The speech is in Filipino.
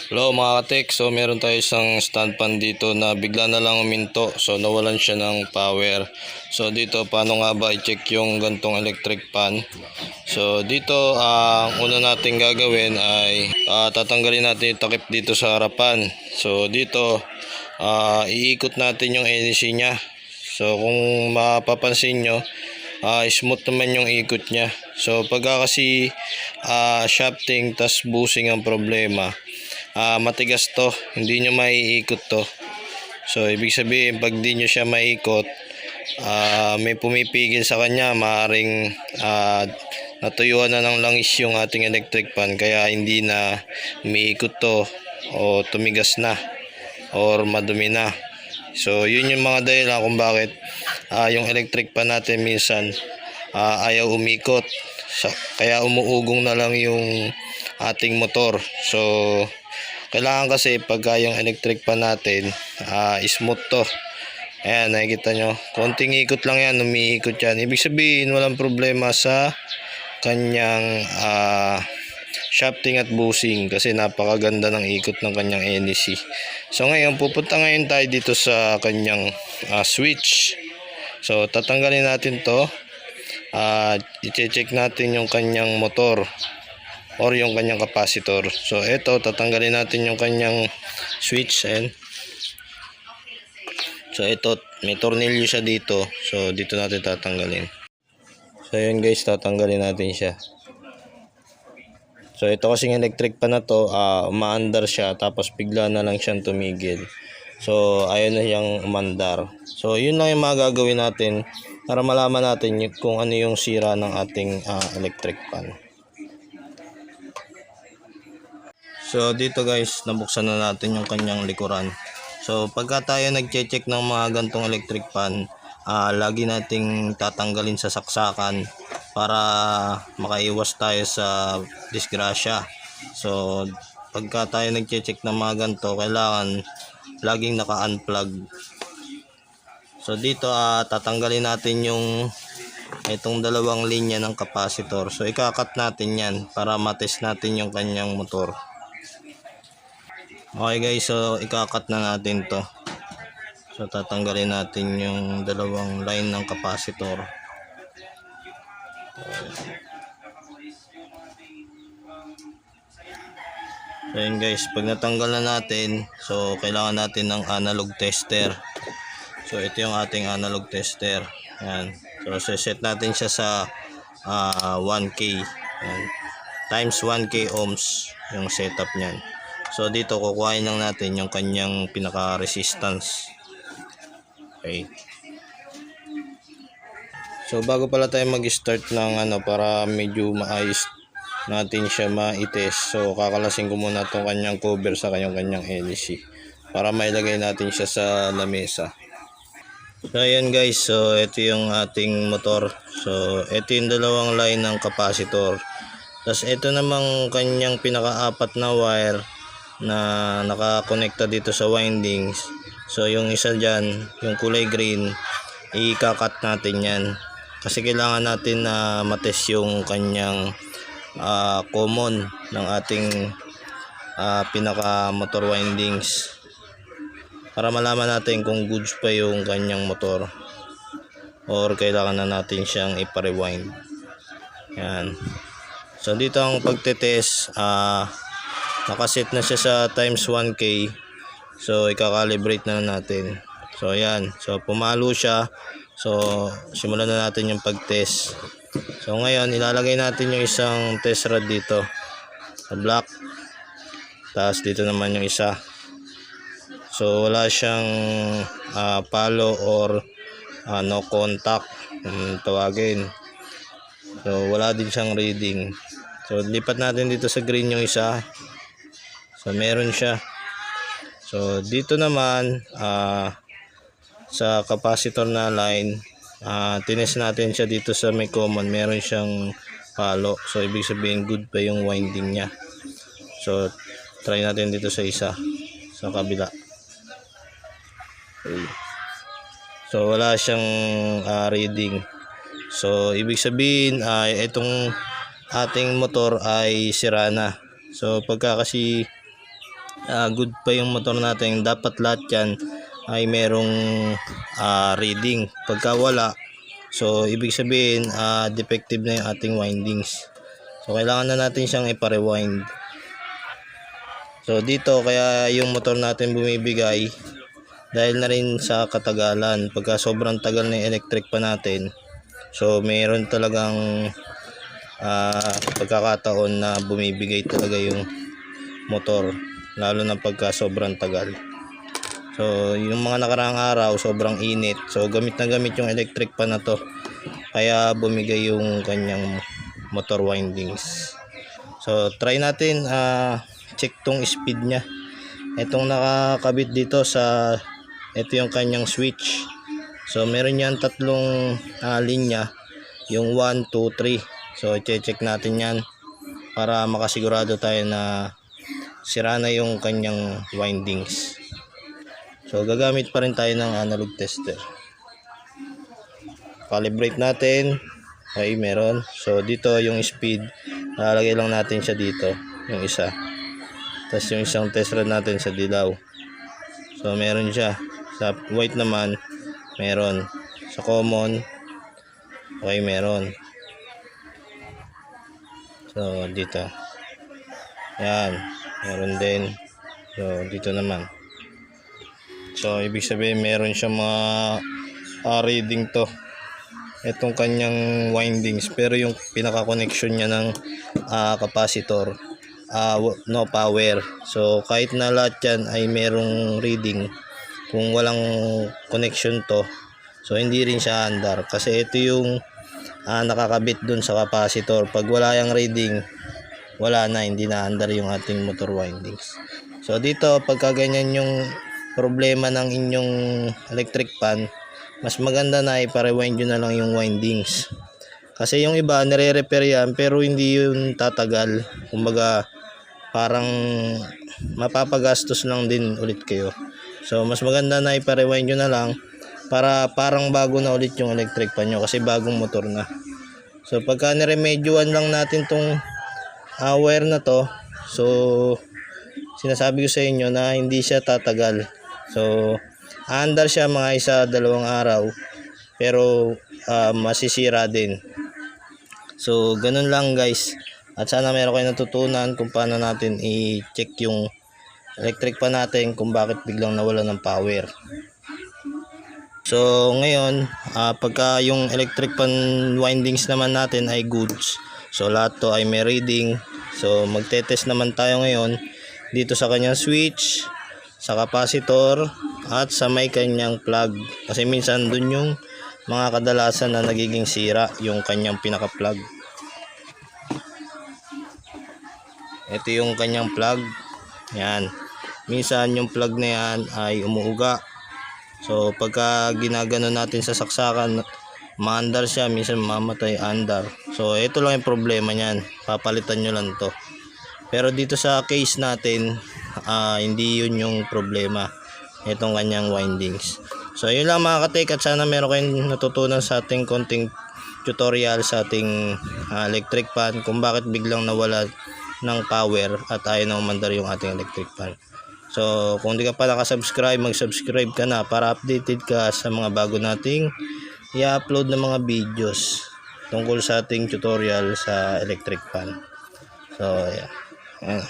Hello mga katek, so meron tayo isang stand fan dito na bigla na lang uminto, so nawalan siya ng power. So dito paano nga ba i-check yung gantong electric fan? So dito ang una natin gagawin ay tatanggalin natin yung takip dito sa harapan. So dito iikot natin yung NEC nya. So kung mapapansin nyo, smooth naman yung ikot nya. So pagka kasi shafting tas bushing ang problema, matigas to, hindi nyo maiikot to. So ibig sabihin pag di nyo siya maikot, may pumipigil sa kanya, maaring natuyuan na ng langis yung ating electric fan, kaya hindi na umiikot to o tumigas na or madumi na. So yun yung mga dahilan kung bakit yung electric fan natin minsan ayaw umikot, kaya umuugong na lang yung ating motor. So kailangan kasi pagka yung electric fan natin smooth to. Ayan, nakikita nyo, konting ikot lang yan, umiikot yan. Ibig sabihin walang problema sa kanyang shafting at bushing, kasi napakaganda ng ikot ng kanyang NEC. So ngayon pupunta ngayon tayo dito sa kanyang switch. So tatanggalin natin to, i-check natin yung kanyang motor or yung kanyang capacitor. So ito, tatanggalin natin yung kanyang switch. And so ito, may tornilyo siya dito, so dito natin tatanggalin. So yun guys, tatanggalin natin siya. So ito kasing electric pan na to, umaandar siya tapos bigla na lang siyang tumigil. So ayun na siyang umandar. So yun lang yung mga gagawin natin para malaman natin kung ano yung sira ng ating electric pan. So dito guys, nabuksan na natin yung kanyang likuran. So pagka tayo nagche-check ng mga gantong electric fan, lagi nating tatanggalin sa saksakan para makaiwas tayo sa disgrasya. So pagka tayo nagche-check ng mga ganto, kailangan laging naka-unplug. So dito tatanggalin natin yung itong dalawang linya ng capacitor. So ikakat natin yan para matest natin yung kanyang motor. Okay guys, so ikakat na natin to. So tatanggalin natin yung dalawang line ng capacitor. So yun guys, pag natanggal na natin, so kailangan natin ng analog tester. So ito yung ating analog tester. Ayan. So set natin siya sa 1K. Ayan. Times 1K ohms yung setup niyan. So dito kukuhain lang natin yung kanyang pinaka resistance. Okay. So bago pala tayo mag-start ng para medyo maayos natin siya ma-test, so kakalasin ko muna itong kanyang cover sa kanyang NEC para mailagay natin siya sa lamesa. So ayan guys, so ito yung ating motor. So ito yung dalawang line ng capacitor. Tapos ito namang kanyang pinaka-apat na wire na nakakonekta dito sa windings. So yung isa dyan, yung kulay green, ikakat natin yan kasi kailangan natin na matest yung kanyang common ng ating pinaka motor windings para malaman natin kung goods pa yung kanyang motor or kailangan na natin siyang ipa-rewind. Yan. So dito ang pagtetest, nakaset na siya sa times 1K. So ikakalibrate na natin. So ayan, so pumalo siya. So simulan na natin yung pag-test. So ngayon ilalagay natin yung isang test rod dito sa block. Tapos dito naman yung isa. So wala siyang palo or no contact tawagin. So wala din siyang reading. So lipat natin dito sa green yung isa. So meron siya. So dito naman sa capacitor na line, tinest natin siya dito sa may common, meron siyang palo. So ibig sabihin good pa yung winding niya. So try natin dito sa isa, sa kabila. Okay. So wala siyang reading. So ibig sabihin itong ating motor ay sira na. So pagka kasi good pa yung motor natin. Dapat lahat yan ay merong reading. Pagka wala, so ibig sabihin defective na yung ating windings. So kailangan na natin siyang ipa-rewind. So dito kaya yung motor natin bumibigay dahil na rin sa katagalan. Pagka sobrang tagal na yung electric pa natin, so mayroon talagang pagkakataon na bumibigay talaga yung motor, lalo na pagka sobrang tagal. So yung mga nakaraang araw sobrang init, so gamit na gamit yung electric pa na to, kaya bumigay yung kanyang motor windings. So try natin check tong speed nya. Itong nakakabit dito sa, ito yung kanyang switch. So meron yan tatlong linya, yung 1, 2, 3. So i-check natin yan para makasigurado tayo na sira na yung kanyang windings. So gagamit pa rin tayo ng analog tester. Calibrate natin. Okay, meron. So dito yung speed, lalagay lang natin siya dito, yung isa. Tapos yung isang test rod natin sa dilaw. So meron siya. Sa white naman meron. Sa common, okay, meron. So dito, yan, meron din. So dito naman. So ibig sabihin meron siya mga reading to, itong kanyang windings, pero yung pinaka connection niya ng capacitor, no power. So kahit na lahat yan ay merong reading, kung walang connection to, so hindi rin siya andar, kasi ito yung nakakabit dun sa capacitor. Pag wala yung reading, wala na, hindi na andar yung ating motor windings. So dito pagka ganyan yung problema ng inyong electric pan, mas maganda na ipa-rewind nyo na lang yung windings. Kasi yung iba nire-repair yan pero hindi yun tatagal. Kumbaga parang mapapagastos lang din ulit kayo. So mas maganda na ipa-rewind nyo na lang para parang bago na ulit yung electric pan nyo, kasi bagong motor na. So pagka niremedyoan lang natin tong wire na to, so sinasabi ko sa inyo na hindi siya tatagal. So andar siya mga 1-2 araw, pero masisira din. So ganun lang guys, at sana meron kayo natutunan kung paano natin i-check yung electric pan natin kung bakit biglang nawala ng power. So ngayon, pagka yung electric pan windings naman natin ay goods, so lahat to ay may reading. So magte-test naman tayo ngayon dito sa kanyang switch, sa capacitor, at sa may kanyang plug, kasi minsan dun yung mga kadalasan na nagiging sira yung kanyang pinaka plug. Ito yung kanyang plug, yan. Minsan yung plug na yan ay umuuga. So pagka ginagano natin sa saksakan, maandar siya, minsan mamatay andar. So ito lang yung problema niyan, papalitan nyo lang to. Pero dito sa case natin, hindi yun yung problema, itong kanyang windings. So yun lang mga katek, at sana meron kayong natutunan sa ating konting tutorial sa ating electric pan, kung bakit biglang nawala ng power at ayaw na umandar yung ating electric pan. So kung di ka pa nakasubscribe, mag-subscribe ka na para updated ka sa mga bago nating i-upload na mga videos tungkol sa ating tutorial sa electric pan. So yeah.